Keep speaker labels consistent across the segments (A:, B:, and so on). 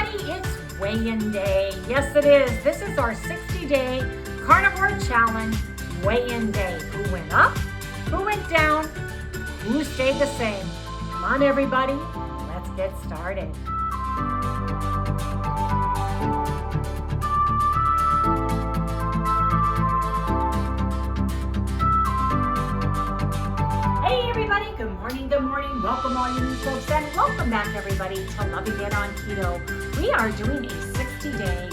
A: everybody, it's weigh-in day. Yes, it is. This is our 60-day carnivore challenge weigh-in day. Who went up? Who went down? Who stayed the same? Come on, everybody. Let's get started. Hey, everybody. Good morning. Good morning. Welcome, all you new folks, and welcome back, everybody, to Loving It on Keto. We are doing a 60-day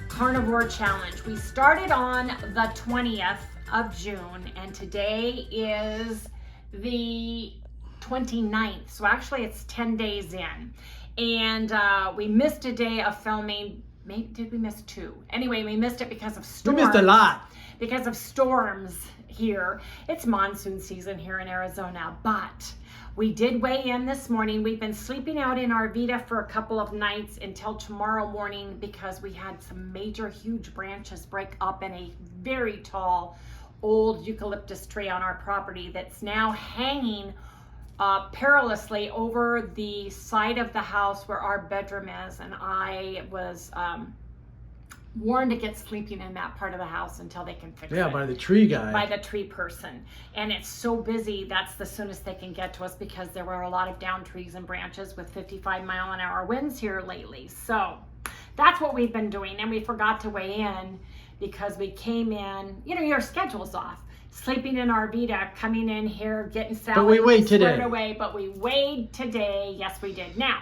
A: carnivore challenge. We started on the 20th of June, and today is the 29th. So actually, it's 10 days in. And we missed a day of filming. Maybe, did we miss two? Anyway, we missed it because of storms.
B: We missed a lot.
A: Because of storms here. It's monsoon season here in Arizona, but we did weigh in this morning. We've been sleeping out in our Vita for a couple of nights until tomorrow morning because we had some major huge branches break up in a very tall old eucalyptus tree on our property that's now hanging perilously over the side of the house where our bedroom is, and I was warned against sleeping in that part of the house until they can fix it.
B: Yeah, by the tree guy.
A: By the tree person. And it's so busy, that's the soonest they can get to us because there were a lot of down trees and branches with 55-mile-an-hour winds here lately. So that's what we've been doing, and we forgot to weigh in because we came in, you know, your schedule's off. Sleeping in our Vita, coming in here, getting Sally
B: but we weighed today.
A: Away, but we weighed today. Yes, we did. Now,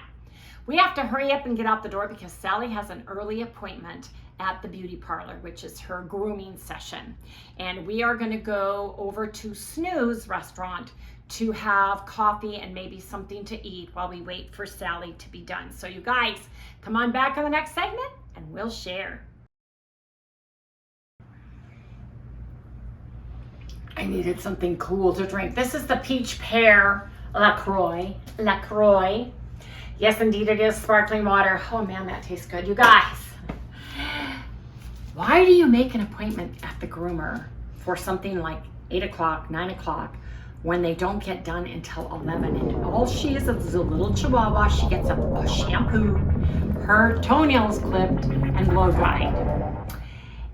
A: we have to hurry up and get out the door because Sally has an early appointment at the beauty parlor, which is her grooming session. And we are going to go over to Snooze restaurant to have coffee and maybe something to eat while we wait for Sally to be done. So you guys, come on back on the next segment and we'll share. I needed something cool to drink. This is the peach pear LaCroix. LaCroix. Yes, indeed, it is sparkling water. Oh man, that tastes good. You guys, why do you make an appointment at the groomer for something like 8 o'clock, 9 o'clock, when they don't get done until 11? And all she is a little chihuahua. She gets a shampoo, her toenails clipped, and blow dried.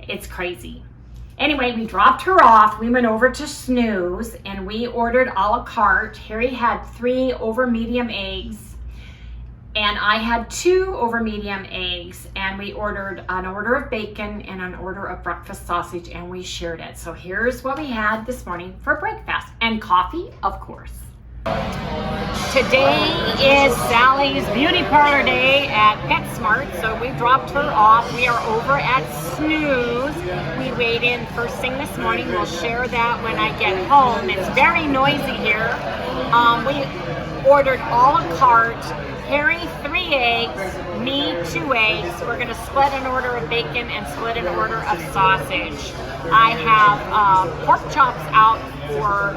A: It's crazy. Anyway, we dropped her off. We went over to Snooze and we ordered a la carte. Harry had 3 over medium eggs and I had 2 over medium eggs, and we ordered an order of bacon and an order of breakfast sausage, and we shared it. So here's what we had this morning for breakfast, and coffee, of course. Today is Sally's beauty parlor day at PetSmart, so we dropped her off. We are over at Snooze. We weighed in first thing this morning. We'll share that when I get home. It's very noisy here. We ordered a la carte. Harry 3 eggs, me 2 eggs. We're going to split an order of bacon and split an order of sausage. I have pork chops out for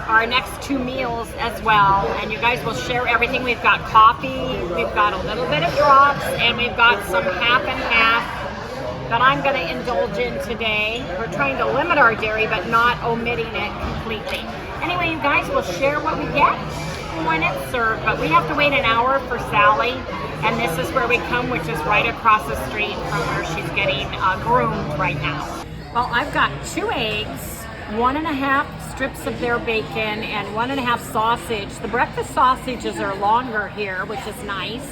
A: our next 2 meals as well, and you guys will share everything. We've got coffee, we've got a little bit of drops, and we've got some half and half that I'm going to indulge in today. We're trying to limit our dairy but not omitting it completely. Anyway, you guys will share what we get when it's served, but we have to wait an hour for Sally, and this is where we come, which is right across the street from where she's getting groomed right now. Well, I've got 2 eggs, 1.5 strips of their bacon, and 1.5 sausage. The breakfast sausages are longer here, which is nice.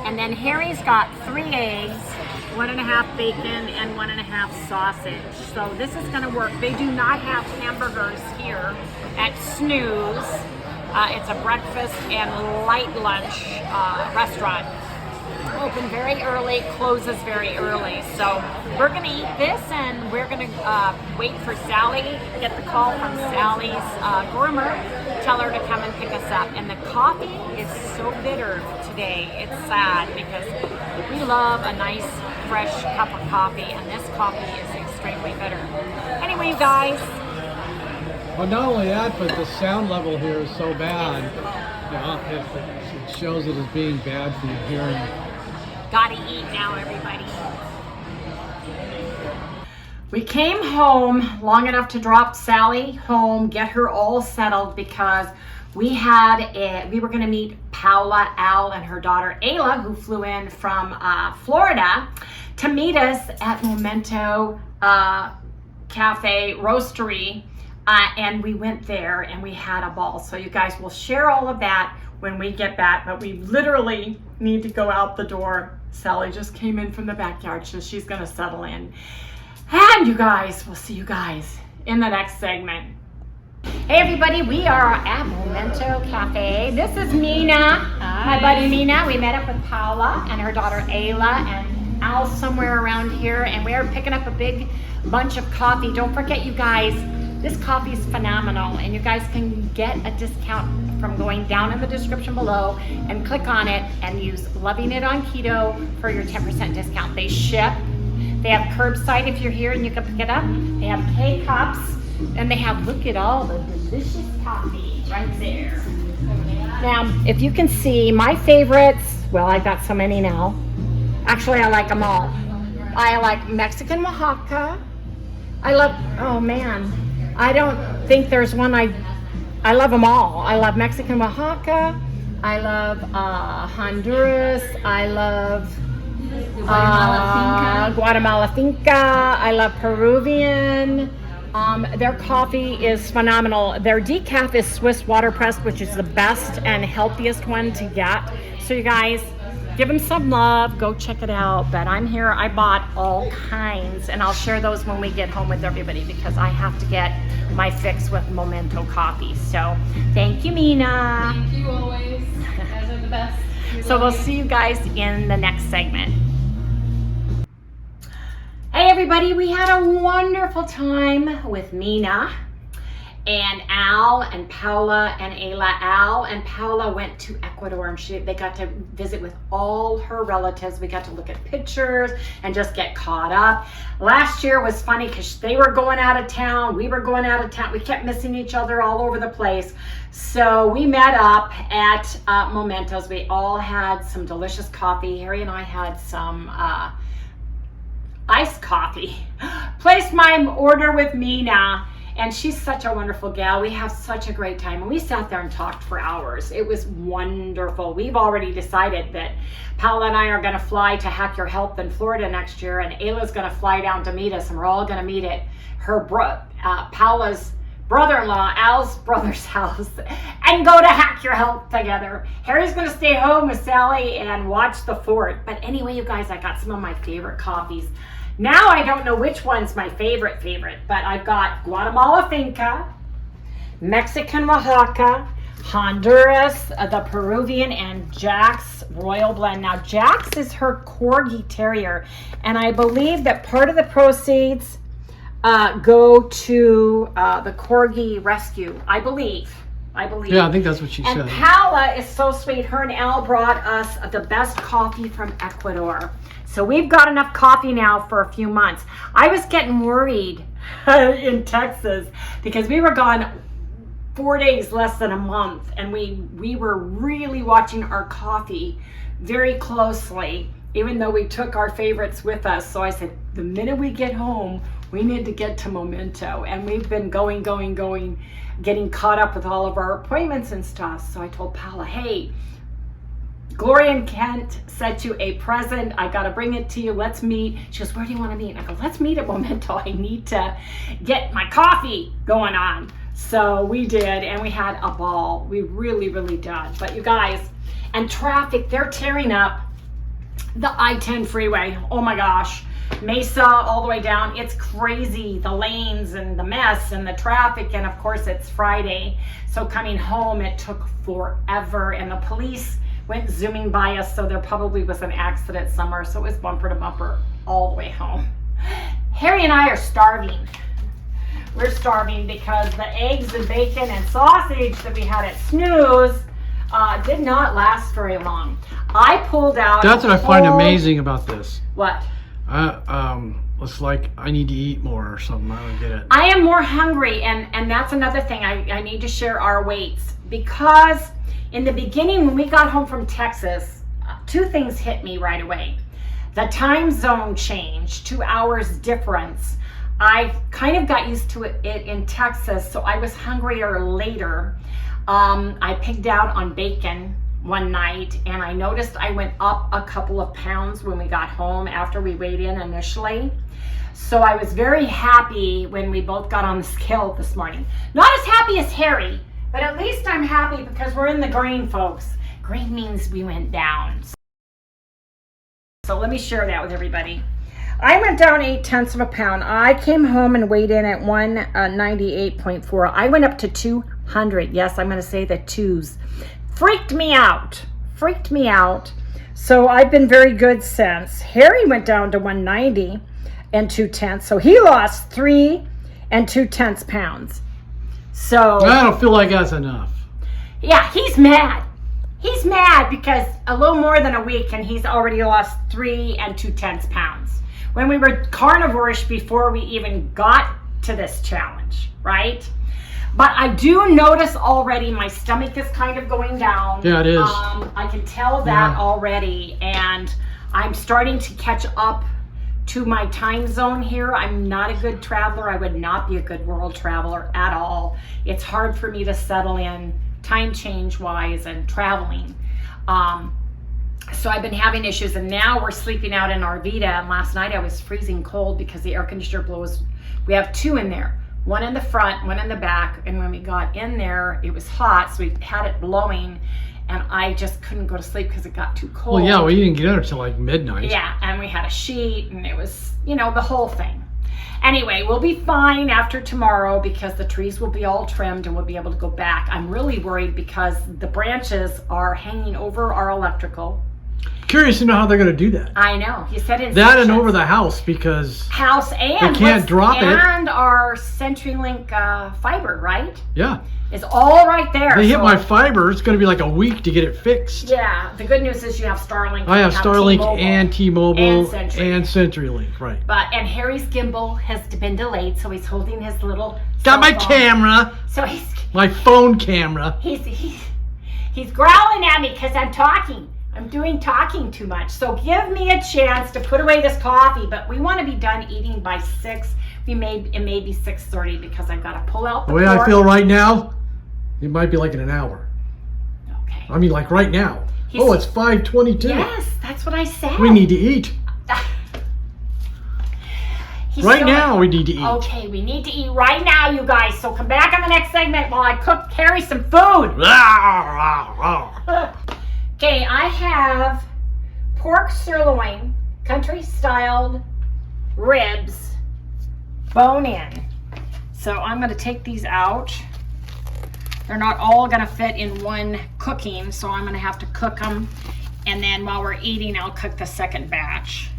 A: And then Harry's got 3 eggs, 1.5 bacon, and 1.5 sausage. So this is going to work. They do not have hamburgers here at Snooze. It's a breakfast and light lunch restaurant. Open very early, closes very early. So we're going to eat this, and we're going to wait for Sally, get the call from Sally's groomer, tell her to come and pick us up. And the coffee is so bitter today. It's sad because we love a nice fresh cup of coffee, and this coffee is extremely bitter. Anyway, you guys.
B: Well, not only that, but the sound level here is so bad. Yeah, it shows it as being bad for your hearing.
A: Gotta eat now, everybody. We came home long enough to drop Sally home, get her all settled because we were going to meet Paula, Al, and her daughter Ayla, who flew in from Florida to meet us at Momento Cafe Roastery. And we went there and we had a ball. So you guys will share all of that when we get back, but we literally need to go out the door. Sally just came in from the backyard, so she's gonna settle in. And you guys, we'll see you guys in the next segment. Hey everybody, we are at Momento Cafe. This is Mina, my buddy Mina. We met up with Paula and her daughter Ayla and Al somewhere around here, and we are picking up a big bunch of coffee. Don't forget, you guys, this coffee is phenomenal, and you guys can get a discount from going down in the description below and click on it and use Loving It on Keto for your 10% discount. They ship. They have curbside if you're here and you can pick it up. They have K-cups, and they have, look at all the delicious coffee right there. Now, if you can see my favorites, well, I got so many now. Actually, I like them all. I like Mexican Oaxaca. I love, oh man, I don't think there's one I love them all. I love Mexican Oaxaca. I love Honduras. I love Guatemala Finca. I love Peruvian. Their coffee is phenomenal. Their decaf is Swiss water pressed, which is the best and healthiest one to get. So you guys, give them some love, go check it out. But I'm here, I bought all kinds, and I'll share those when we get home with everybody because I have to get my fix with Momento coffee. So thank you, Mina.
C: Thank you always. You guys are the best.
A: So we'll see you guys in the next segment. Hey everybody, we had a wonderful time with Mina and Al and Paula and Ayla. Al and Paula went to Ecuador and they got to visit with all her relatives. We got to look at pictures and just get caught up. Last year was funny because they were going out of town. We were going out of town. We kept missing each other all over the place. So we met up at Momento's. We all had some delicious coffee. Harry and I had some iced coffee. Placed my order with Mina. And she's such a wonderful gal. We have such a great time. And we sat there and talked for hours. It was wonderful. We've already decided that Paula and I are going to fly to Hack Your Health in Florida next year. And Ayla's going to fly down to meet us. And we're all going to meet at her Paula's brother-in-law, Al's brother's house, and go to Hack Your Health together. Harry's going to stay home with Sally and watch the fort. But anyway, you guys, I got some of my favorite coffees. Now I don't know which one's my favorite, but I've got Guatemala Finca, Mexican Oaxaca, Honduras, the Peruvian, and Jack's Royal Blend. Now Jack's is her Corgi Terrier, and I believe that part of the proceeds go to the Corgi Rescue, I believe.
B: Yeah, I think that's what she said.
A: And Paula is so sweet. Her and Al brought us the best coffee from Ecuador. So we've got enough coffee now for a few months. I was getting worried in Texas because we were gone 4 days, less than a month, and we were really watching our coffee very closely, even though we took our favorites with us. So I said, the minute we get home, we need to get to Momento. And we've been going, getting caught up with all of our appointments and stuff. So I told Paula, hey, Gloria and Kent sent you a present. I got to bring it to you. Let's meet. She goes, where do you want to meet? And I go, let's meet at Momento. I need to get my coffee going on. So we did, and we had a ball. We really, really did. But you guys, and traffic, they're tearing up the I-10 freeway. Oh my gosh. Mesa all the way down. It's crazy. The lanes and the mess and the traffic. And of course, it's Friday. So coming home, it took forever. And the police went zooming by us, so there probably was an accident somewhere. So it was bumper to bumper all the way home. Harry and I are starving. We're starving because the eggs and bacon and sausage that we had at Snooze did not last very long. I pulled out.
B: That's what I find amazing about this.
A: What?
B: It's like I need to eat more or something. I don't get it.
A: I am more hungry, and that's another thing. I need to share our weights, because in the beginning when we got home from Texas, two things hit me right away. The time zone change, 2 hours difference. I kind of got used to it in Texas, so I was hungrier later. I pigged out on bacon one night, and I noticed I went up a couple of pounds when we got home after we weighed in initially. So I was very happy when we both got on the scale this morning. Not as happy as Harry, but at least I'm happy because we're in the green, folks. Green means we went down. So let me share that with everybody. I went down 0.8 of a pound. I came home and weighed in at 198.4. I went up to 200. Yes, I'm going to say the twos. Freaked me out. Freaked me out. So I've been very good since. Harry went down to 190 and 2/10. So he lost 3 2/10 pounds. So
B: I don't feel like that's enough.
A: yeah, he's mad. He's mad because a little more than a week and he's already lost 3 2/10 pounds. When we were carnivore-ish before we even got to this challenge, right? But I do notice already my stomach is kind of going down.
B: Yeah, it is.
A: I can tell that already, and I'm starting to catch up to my time zone here. I'm not a good traveler. I would not be a good world traveler at all. It's hard for me to settle in time change wise and traveling. So I've been having issues, and now we're sleeping out in our Vita, and last night I was freezing cold because the air conditioner blows. We have 2 in there. One in the front, one in the back, and when we got in there, it was hot, so we had it blowing, and I just couldn't go to sleep because it got too cold.
B: Well, yeah, we didn't get in until like midnight.
A: Yeah, and we had a sheet, and it was, you know, the whole thing. Anyway, we'll be fine after tomorrow because the trees will be all trimmed and we'll be able to go back. I'm really worried because the branches are hanging over our electrical.
B: Curious to know how they're going to do that.
A: I know. He said in
B: That and over the house because
A: house and
B: they can't drop it.
A: And our CenturyLink fiber, right?
B: Yeah.
A: Is all right there.
B: They hit my fiber. It's going to be like a week to get it fixed.
A: Yeah. The good news is you have Starlink.
B: I have
A: you
B: Starlink
A: T-Mobile,
B: and T-Mobile
A: and
B: CenturyLink, right.
A: And Harry's gimbal has been delayed, so he's holding his little
B: Got my
A: cell phone.
B: camera.
A: So
B: my phone camera.
A: He's growling at me because I'm talking. I'm doing talking too much. So give me a chance to put away this coffee, but we want to be done eating by 6. It may be 6:30 because I've got to pull out the
B: way
A: pork.
B: I feel right now, it might be like in an hour.
A: Okay.
B: I mean, like right now. It's 5:22.
A: Yes, that's what I said.
B: We need to eat. Right now, we need to eat.
A: Okay, we need to eat right now, you guys. So come back on the next segment while I cook Carrie some food. Okay, I have pork sirloin, country-styled ribs, bone-in. So I'm going to take these out. They're not all going to fit in one cooking, so I'm going to have to cook them. And then while we're eating, I'll cook the second batch.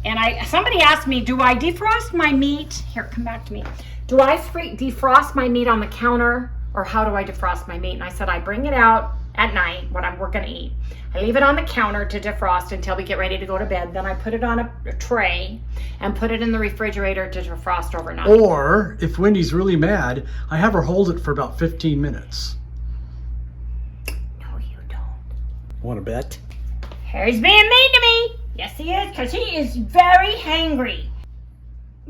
A: And somebody asked me, do I defrost my meat? Here, come back to me. Do I defrost my meat on the counter, or how do I defrost my meat? And I said, I bring it out at night when we're going to eat. I leave it on the counter to defrost until we get ready to go to bed. Then I put it on a tray and put it in the refrigerator to defrost overnight.
B: Or, if Wendy's really mad, I have her hold it for about 15 minutes.
A: No, you don't.
B: Want to bet?
A: Harry's being mean to me. Yes, he is, because he is very hangry.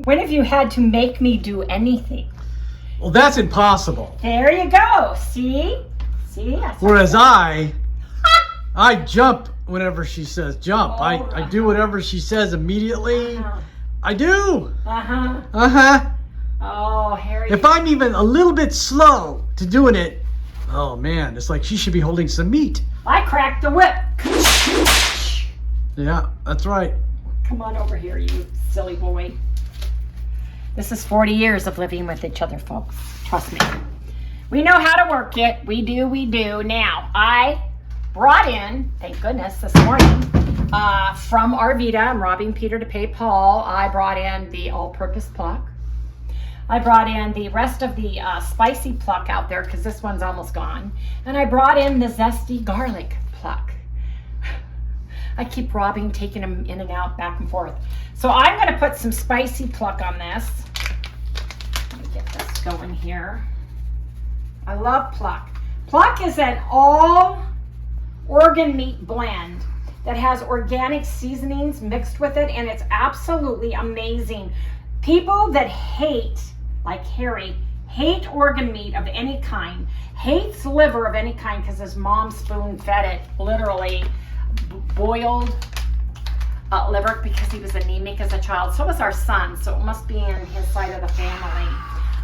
A: When have you had to make me do anything?
B: Well, that's impossible.
A: There you go. See?
B: Whereas I jump whenever she says jump. I do whatever she says immediately. I do.
A: Oh, Harry.
B: If I'm even a little bit slow to doing it, oh man, it's like she should be holding some meat.
A: I cracked the whip.
B: Yeah, that's right.
A: Come on over here, you silly boy. This is 40 years of living with each other, folks. Trust me. We know how to work it. We do. Now, I brought in, thank goodness, this morning, from Arvita, I'm robbing Peter to pay Paul, I brought in the all-purpose pluck. I brought in the rest of the spicy pluck out there because this one's almost gone. And I brought in the zesty garlic pluck. I keep robbing, taking them in and out, back and forth. So I'm going to put some spicy pluck on this. Let me get this going here. I love pluck. Pluck is an all organ meat blend that has organic seasonings mixed with it, and it's absolutely amazing. People that hate, like Harry, hate organ meat of any kind, hates liver of any kind because his mom spoon fed it, literally boiled liver because he was anemic as a child. So was our son, so it must be in his side of the family.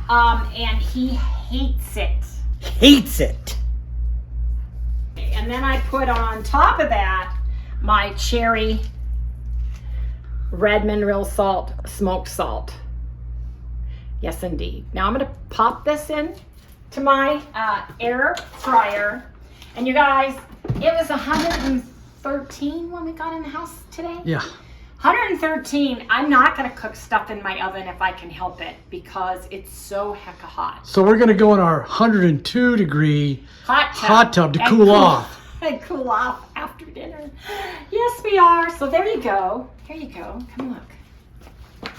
A: And he hates it.
D: Hates it.
A: And then I put on top of that my cherry red mineral salt, smoked salt. Yes, indeed. Now I'm going to pop this in to my air fryer. And you guys, it was 113 when we got in the house today.
B: Yeah.
A: 113. I'm not going to cook stuff in my oven if I can help it because it's so hecka hot.
B: So we're gonna go in our 102 degree
A: Hot tub
B: to cool off.
A: And cool off after dinner. Yes, we are. So there you go. Here you go. Come look.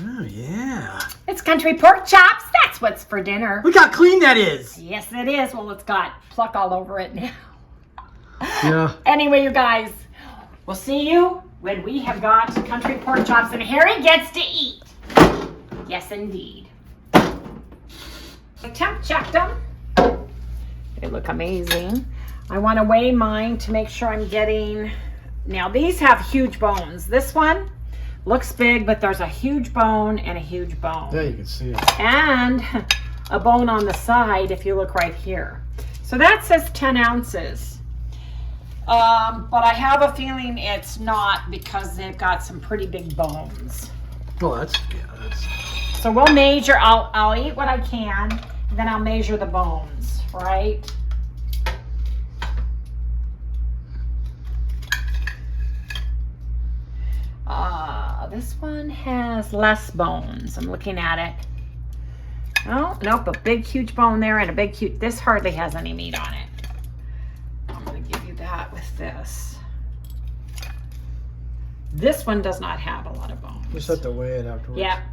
D: Oh, yeah.
A: It's country pork chops. That's what's for dinner.
D: Look how clean that is.
A: Yes, it is. Well, it's got pluck all over it now.
B: Yeah.
A: Anyway, you guys, we'll see you when we have got country pork chops and Harry gets to eat. Yes, indeed. I temp checked them. They look amazing. I want to weigh mine to make sure I'm getting... Now, these have huge bones. This one looks big, but there's a huge bone and a huge bone.
B: There you can see it.
A: And a bone on the side if you look right here. So that says 10 ounces. But I have a feeling it's not because they've got some pretty big bones.
B: Well, that's.
A: So we'll measure, I'll eat what I can, and then I'll measure the bones, right? This one has less bones. I'm looking at it. Oh, nope, a big, huge bone there and a big, huge, this hardly has any meat on it. I'm gonna give you that with this. This one does not have a lot of bones.
B: Just have to weigh it afterwards.
A: Yeah.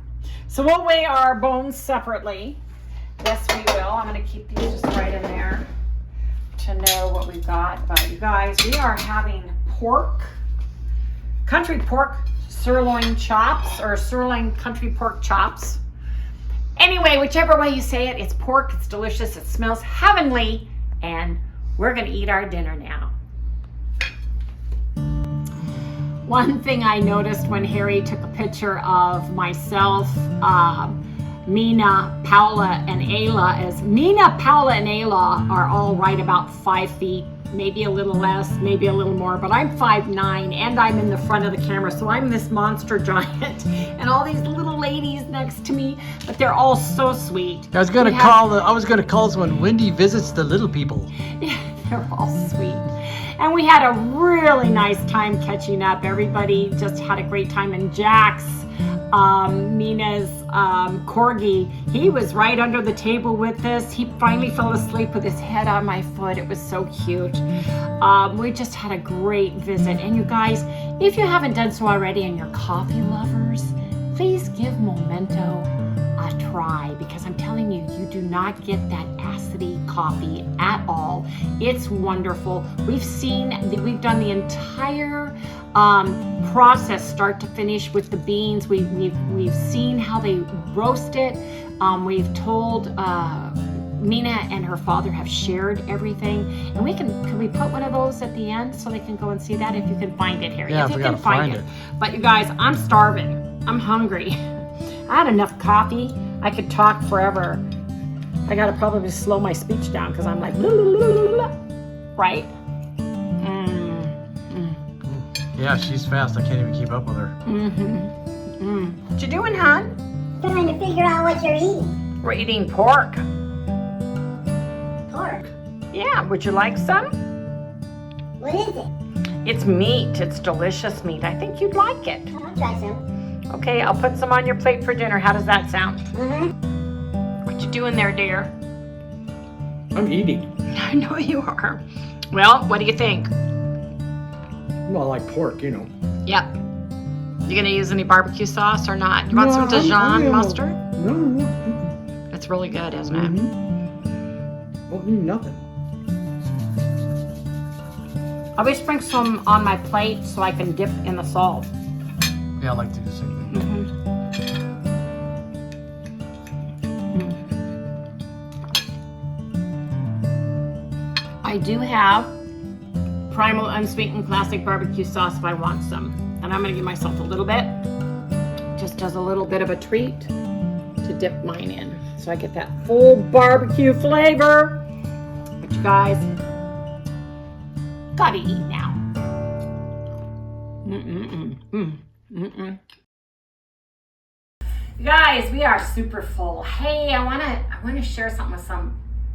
A: So we'll weigh our bones separately. Yes, we will. I'm gonna keep these just right in there to know what we've got. But you guys, we are having pork, country pork sirloin chops, or sirloin country pork chops. Anyway, whichever way you say it, it's pork, it's delicious, it smells heavenly, and we're gonna eat our dinner now. One thing I noticed when Harry took a picture of myself, Mina, Paula, and Ayla is Mina, Paula, and Ayla are all right about 5 feet, maybe a little less, maybe a little more, but I'm 5'9", and I'm in the front of the camera, so I'm this monster giant, and all these little ladies next to me, but they're all so sweet.
D: I was gonna call this one Wendy Visits the Little People.
A: Yeah, they're all sweet. And we had a really nice time catching up. Everybody just had a great time, and Jax, Mina's corgi, he was right under the table with us. He finally fell asleep with his head on my foot. It was so cute. We just had a great visit. And you guys, if you haven't done so already and you're coffee lovers, please give Momento a try, because I'm telling you, you do not get that acidy coffee at all. It's wonderful. We've done the entire process start to finish with the beans. We've seen how they roast it. We've told Mina and her father have shared everything, and can we put one of those at the end so they can go and see that if you can find it, Harry?
D: Yeah,
A: if
D: if
A: you
D: we
A: can
D: gotta
A: find it. But you guys, I'm starving. I'm hungry. I had enough coffee. I could talk forever. I gotta probably slow my speech down because I'm like, right?
D: Yeah, she's fast. I can't even keep up with her.
A: What you doing, hon?
E: Trying to figure out what you're eating.
A: We're eating pork.
E: Pork.
A: Yeah, would you like some?
E: What is it?
A: It's meat. It's delicious meat. I think you'd like it.
E: I'll try some.
A: Okay, I'll put some on your plate for dinner. How does that sound? What you doing there, dear?
B: I'm eating.
A: I know you are. Well, what do you think?
B: Well, I like pork, you know.
A: Yep. You gonna use any barbecue sauce or not? You want some Dijon mustard?
B: No.
A: It's really good, isn't it?
B: Won't need nothing.
A: I'll be sprinkling some on my plate so I can dip in the salt.
D: Yeah, I like to do the same thing.
A: I do have Primal Unsweetened Classic Barbecue Sauce if I want some. And I'm gonna give myself a little bit, just as a little bit of a treat to dip mine in. So I get that full barbecue flavor. But you guys, gotta eat now. You guys, we are super full. Hey, I wanna share something with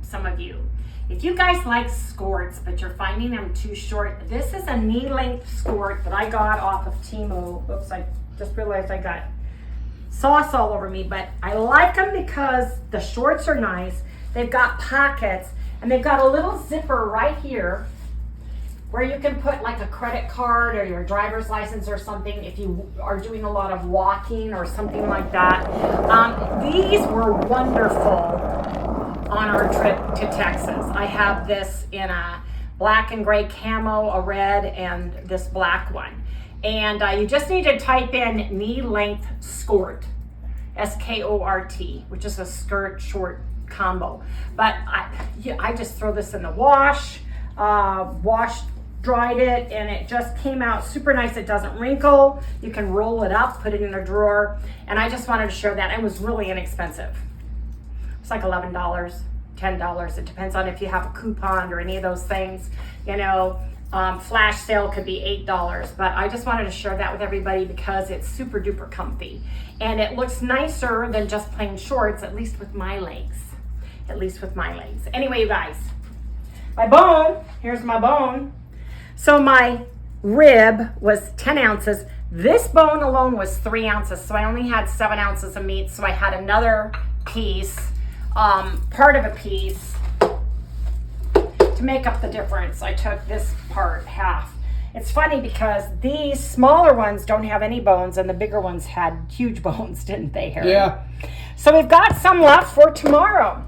A: some of you. If you guys like skirts, but you're finding them too short, this is a knee-length skirt that I got off of Temu. Oops, I just realized I got sauce all over me, but I like them because the shorts are nice. They've got pockets, and they've got a little zipper right here where you can put like a credit card or your driver's license or something if you are doing a lot of walking or something like that. These were wonderful on our trip to Texas. I have this in a black and gray camo, a red, and this black one. And you just need to type in knee length skirt, S-K-O-R-T, which is a skirt short combo. But I just throw this in the wash, dried it, and it just came out super nice. It doesn't wrinkle. You can roll it up, put it in a drawer. And I just wanted to share that. It was really inexpensive. It's like $11, $10. It depends on if you have a coupon or any of those things. You know, flash sale could be $8, but I just wanted to share that with everybody because it's super duper comfy. And it looks nicer than just plain shorts, at least with my legs. At least with my legs. Anyway, you guys, my bone, here's my bone. So my rib was 10 ounces. This bone alone was 3 ounces. So I only had 7 ounces of meat. So I had another piece, part of a piece, to make up the difference. I took this part, half. It's funny because these smaller ones don't have any bones and the bigger ones had huge bones, didn't they, Harry?
B: Yeah.
A: So we've got some left for tomorrow.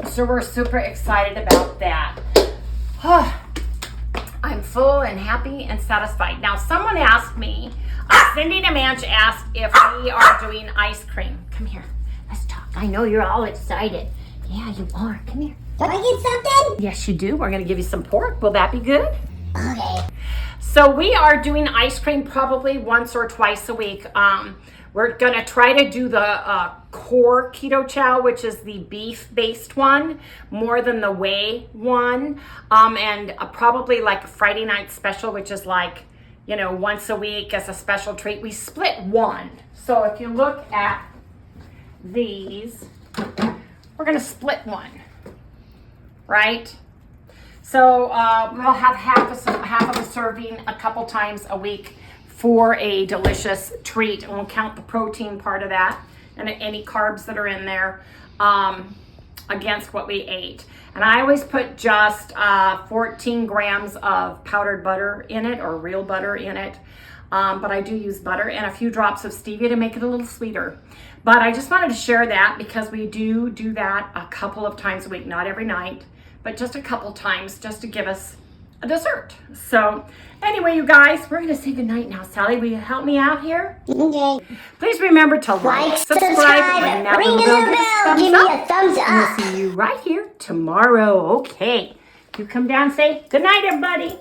A: So we're super excited about that. I'm full and happy and satisfied. Now, someone asked me, Cindy DeManch asked if we are doing ice cream. Come here, let's talk. I know you're all excited. Yeah, you are. Come here.
E: Do I get something?
A: Yes, you do. We're going to give you some pork. Will that be good?
E: Okay.
A: So we are doing ice cream probably once or twice a week. We're going to try to do the core keto chow, which is the beef-based one, more than the whey one. And probably like a Friday night special, which is like, you know, once a week as a special treat. We split one. So if you look at these, we're going to split one, right? So we'll have half of a serving a couple times a week for a delicious treat, and we'll count the protein part of that and any carbs that are in there against what we ate. And I always put just 14 grams of powdered butter in it, or real butter in it. But I do use butter and a few drops of stevia to make it a little sweeter. But I just wanted to share that because we do that a couple of times a week, not every night, but just a couple times, just to give us a dessert. So anyway, you guys, we're going to say goodnight now. Sally, will you help me out here?
E: Okay.
A: Please remember to like, subscribe, ring that
E: ring
A: little
E: the
A: bell,
E: bell, give me a thumbs
A: and
E: up.
A: we'll see you right here tomorrow. Okay. You come down and say goodnight, everybody.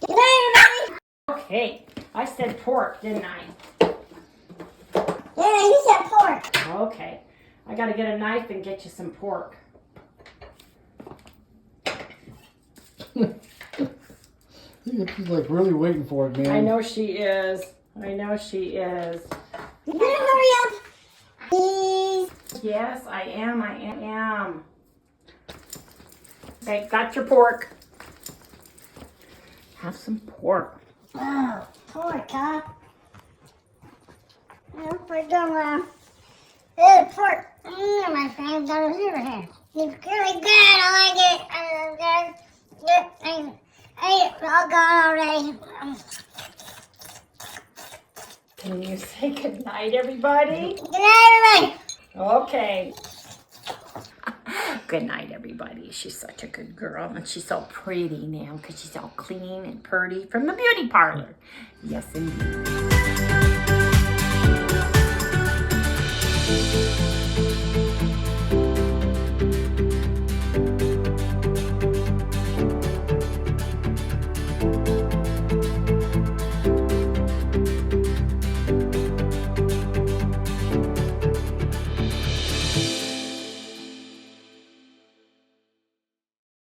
E: Good night, everybody.
A: Okay. I said pork, didn't I?
E: Yeah, you said pork.
A: Okay. I got to get a knife and get you some pork.
B: She's like really waiting for it, man.
A: I know she is. I know she is.
E: You better hurry up. Please.
A: Yes, I am. Okay, got your pork. Have some pork.
E: Oh, pork, huh? Oh, pork, don't oh, pork. My friend got a zero here. It's really good. I like it. I ate it all gone already.
A: Can you say goodnight, everybody?
E: Good night, everybody.
A: Okay. Good night, everybody. She's such a good girl, and she's so pretty now because she's all clean and purty from the beauty parlor. Yes, indeed.